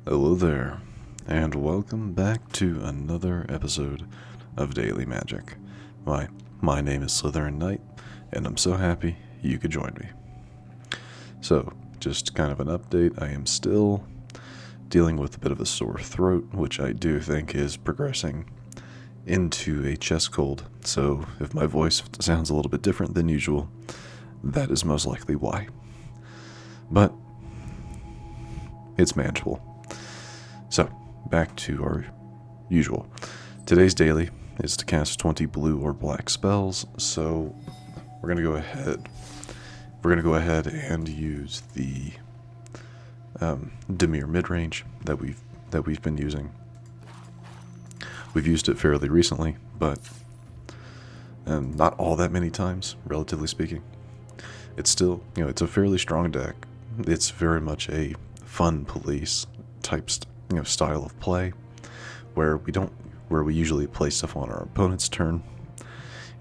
Hello there, and welcome back to another episode of Daily Magic. My name is SlytherinKnight, and I'm so happy you could join me. So, just kind of an update, I am still dealing with a bit of a sore throat, which I do think is progressing into a chest cold, so if my voice sounds a little bit different than usual, that is most likely why. But it's manageable. So, back to our usual. Today's daily is to cast 20 blue or black spells, so we're gonna go ahead and use the Dimir Midrange that we've been using. We've used it fairly recently, but not all that many times, relatively speaking. It's still, it's a fairly strong deck. It's very much a fun police type style of play, where we usually play stuff on our opponent's turn,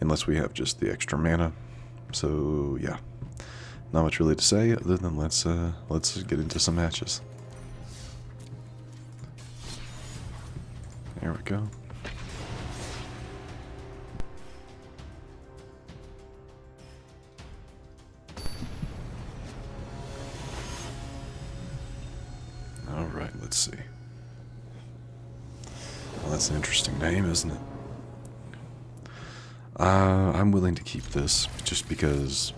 unless we have just the extra mana. So yeah, not much really to say other than let's get into some matches. There we go. All right, let's see. Well, that's an interesting name, isn't it? I'm willing to keep this just because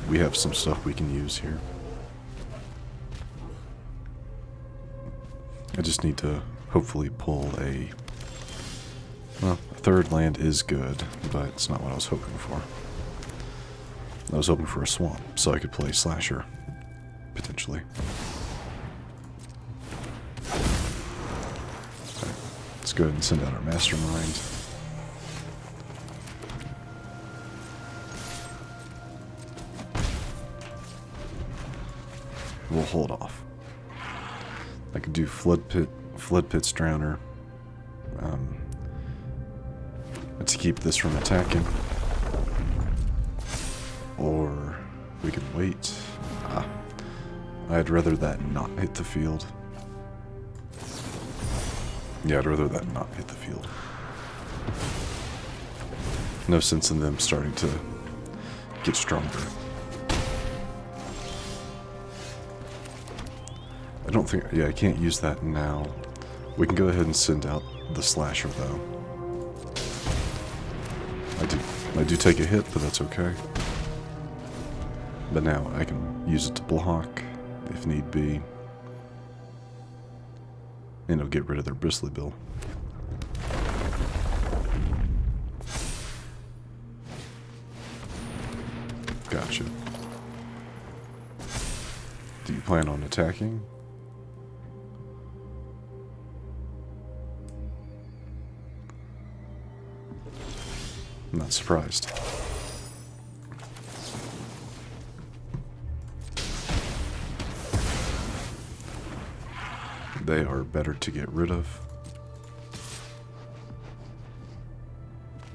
we have some stuff we can use here. I just need to hopefully pull a third land is good, but it's not what I was hoping for. I was hoping for a swamp so I could play Slasher, potentially. Let's go ahead and send out our Mastermind. We'll hold off. I could do Floodpits Drowner to keep this from attacking. Or we can wait. I'd rather that not hit the field. Yeah, I'd rather that not hit the field. No sense in them starting to get stronger. I don't think... Yeah, I can't use that now. We can go ahead and send out the Slasher, though. I do take a hit, but that's okay. But now I can use it to block, if need be. And it'll get rid of their Bristly Bill. Gotcha. Do you plan on attacking? I'm not surprised. They are better to get rid of.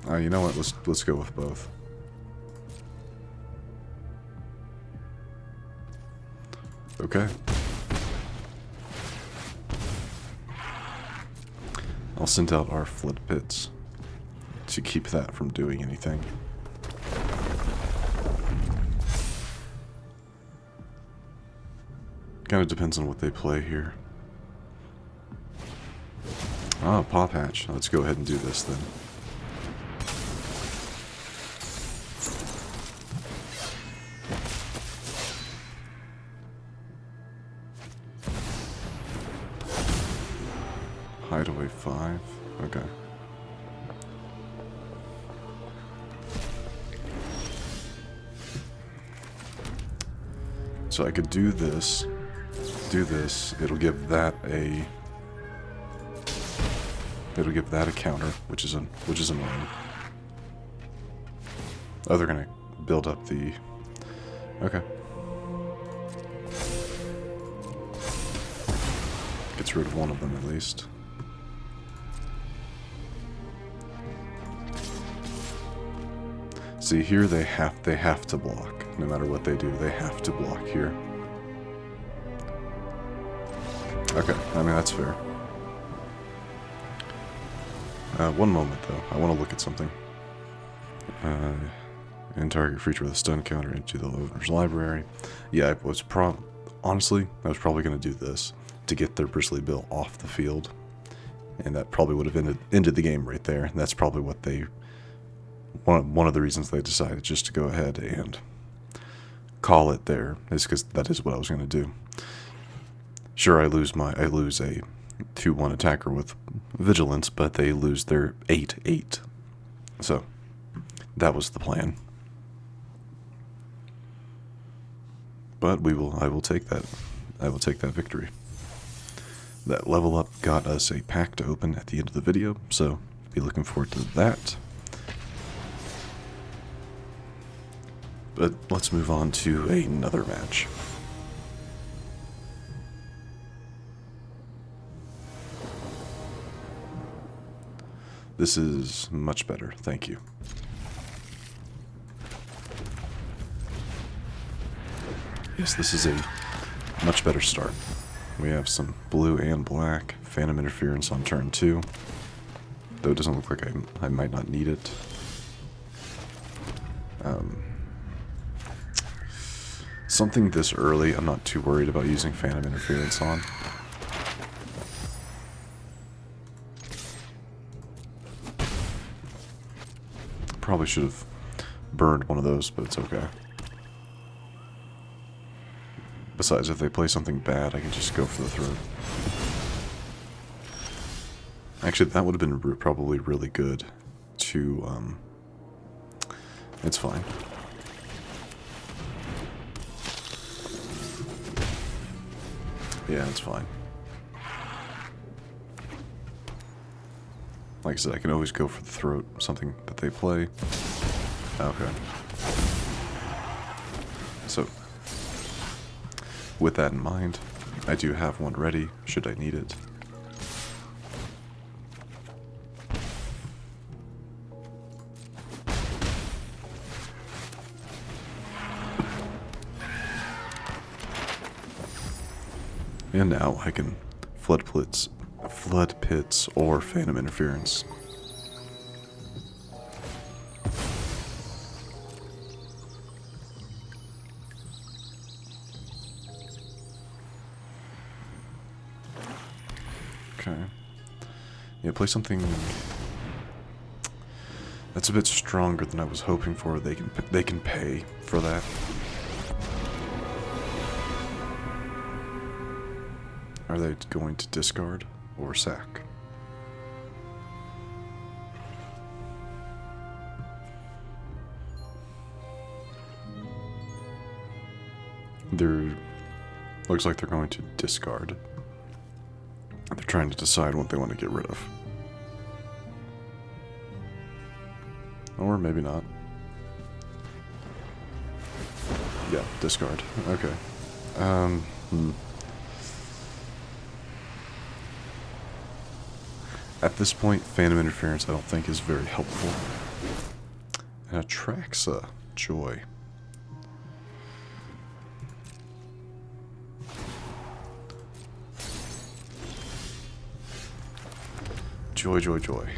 You know what? Let's go with both. Okay. I'll send out our Floodpits to keep that from doing anything. Kind of depends on what they play here. Paw Patch. Let's go ahead and do this then. Hideaway 5. Okay. So I could do this, it'll give that a counter, which is annoying. Oh, they're gonna build up the... Okay. Gets rid of one of them at least. See, here they have to block. No matter what they do, they have to block here. Okay, I mean, that's fair. One moment, though. I want to look at something. And target creature with a stun counter into the owner's library. Yeah, I was honestly, I was probably going to do this to get their Bristly Bill off the field. And that probably would have ended the game right there. And that's probably what they... One of the reasons they decided just to go ahead and call it there is because that is what I was going to do. Sure, I lose a 2/1 attacker with vigilance, but they lose their 8/8. So that was the plan. But I will take that. I will take that victory. That level up got us a pack to open at the end of the video, so be looking forward to that. But let's move on to another match. This is much better, thank you. Yes, this is a much better start. We have some blue and black, Phantom Interference on turn 2. Though it doesn't look like I might not need it. Something this early, I'm not too worried about using Phantom Interference on. Probably should have burned one of those, but it's okay. Besides, if they play something bad, I can just go for the throat. Actually, that would have been probably really good to, it's fine. Yeah, it's fine. Like I said, I can always go for the throat, something that they play. Okay. So, with that in mind, I do have one ready, should I need it. And now I can Floodpits or Phantom Interference. Okay. Yeah, play something that's a bit stronger than I was hoping for. They can pay for that. Are they going to discard or sack? Looks like they're going to discard. They're trying to decide what they want to get rid of. Or maybe not. Yeah, discard. Okay. At this point, Phantom Interference I don't think is very helpful. And Atraxa Joy. Joy, joy, joy.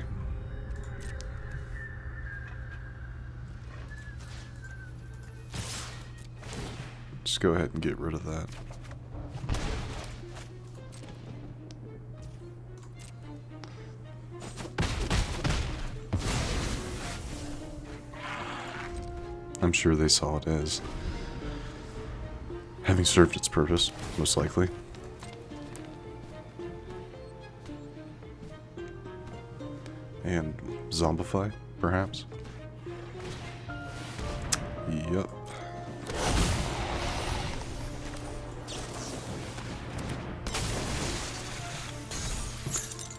Just go ahead and get rid of that. I'm sure they saw it as having served its purpose, most likely. And zombify, perhaps? Yup.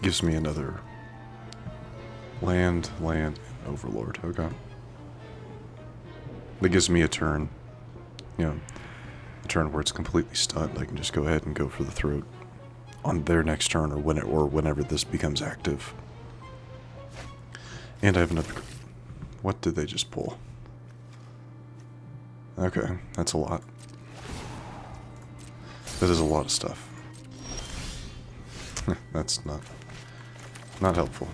Gives me another land, and Overlord. Okay. That gives me a turn, you know, a turn where it's completely stunned. I can just go ahead and go for the throat on their next turn or whenever this becomes active. And I have another... What did they just pull? Okay, that's a lot. That is a lot of stuff. That's not helpful.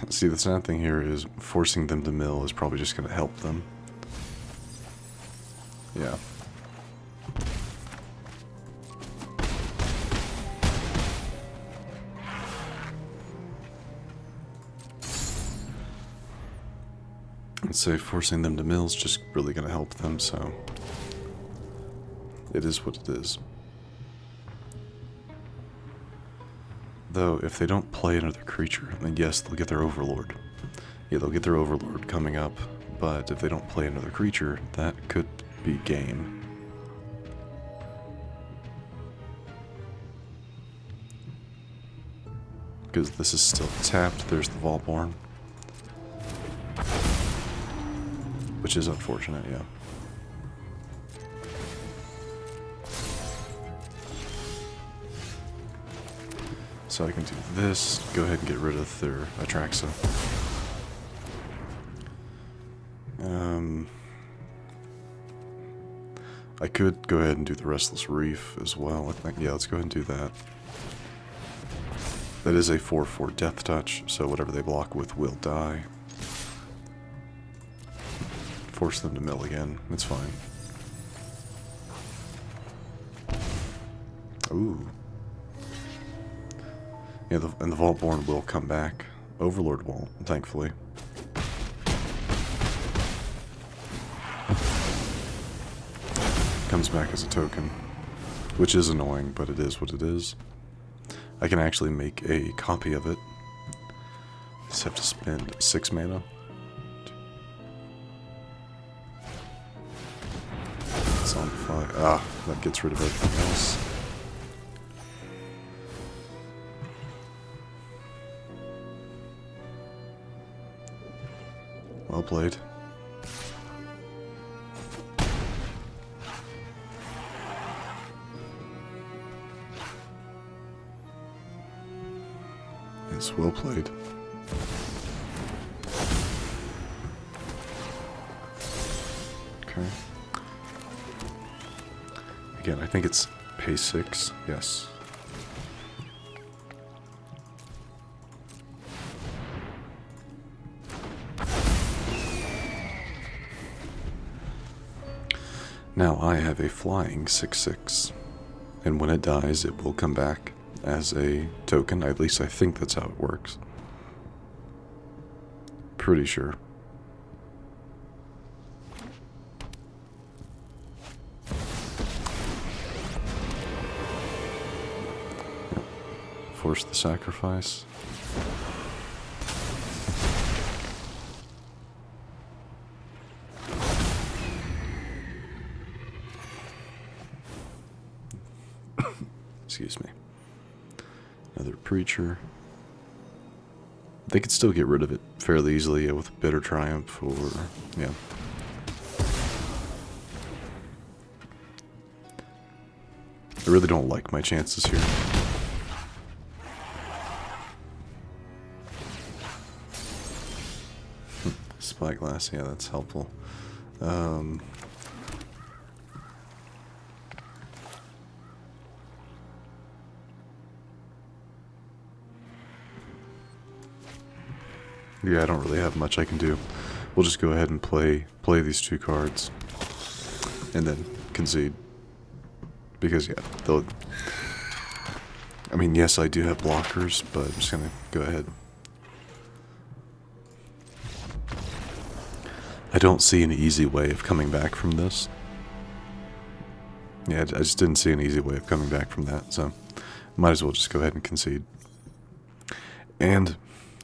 See, the sad thing here is forcing them to mill is probably just going to help them. Yeah. I'd say forcing them to mill is just really going to help them, so it is what it is. Though, if they don't play another creature, then yes, they'll get their Overlord. Yeah, they'll get their Overlord coming up, but if they don't play another creature, that could be game. Because this is still tapped, there's the Vaultborn. Which is unfortunate, yeah. So I can do this, go ahead and get rid of their Atraxa. I could go ahead and do the Restless Reef as well. I think, yeah, let's go ahead and do that. That is a 4/4 Death Touch, so whatever they block with will die. Force them to mill again, it's fine. Ooh. Yeah, and the Vaultborn will come back. Overlord won't, thankfully. Comes back as a token, which is annoying, but it is what it is. I can actually make a copy of it. Just have to spend 6 mana. It's on fire. Ah, that gets rid of everything else. Well played. Yes, well played. Okay. Again, I think it's pay 6. Yes. Now I have a flying 6/6, and when it dies, it will come back as a token. At least I think that's how it works. Pretty sure. Yep. Force the sacrifice. Excuse me. Another Preacher. They could still get rid of it fairly easily with Bitter Triumph or, yeah. I really don't like my chances here. Spyglass, yeah, that's helpful. Yeah, I don't really have much I can do. We'll just go ahead and play these 2 cards, and then concede. Because yeah, they'll. I mean, yes, I do have blockers, but I'm just gonna go ahead. I don't see an easy way of coming back from this. Yeah, I just didn't see an easy way of coming back from that, so might as well just go ahead and concede. And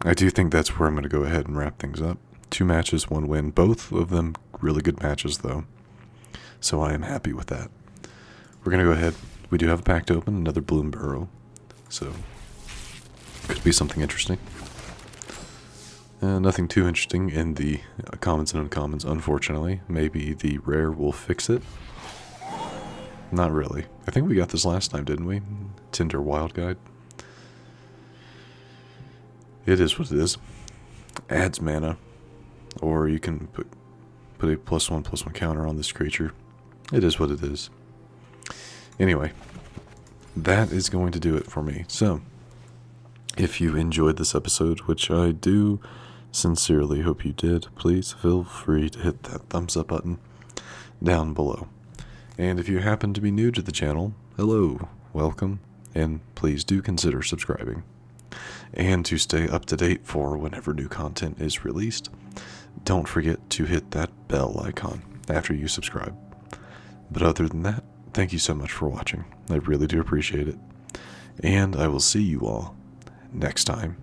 I do think that's where I'm going to go ahead and wrap things up. 2 matches, 1 win. Both of them really good matches, though. So I am happy with that. We're going to go ahead. We do have a pack to open, another Bloom Burrow. So, could be something interesting. Nothing too interesting in the commons and uncommons, unfortunately. Maybe the rare will fix it. Not really. I think we got this last time, didn't we? Tinder Wild Guide. It is what it is. Adds mana. Or you can put... put a +1/+1 counter on this creature. It is what it is. Anyway, that is going to do it for me. So, if you enjoyed this episode, which I do sincerely hope you did, please feel free to hit that thumbs up button down below. And if you happen to be new to the channel, hello, welcome, and please do consider subscribing. And to stay up to date for whenever new content is released, don't forget to hit that bell icon after you subscribe. But other than that, thank you so much for watching. I really do appreciate it. And I will see you all next time.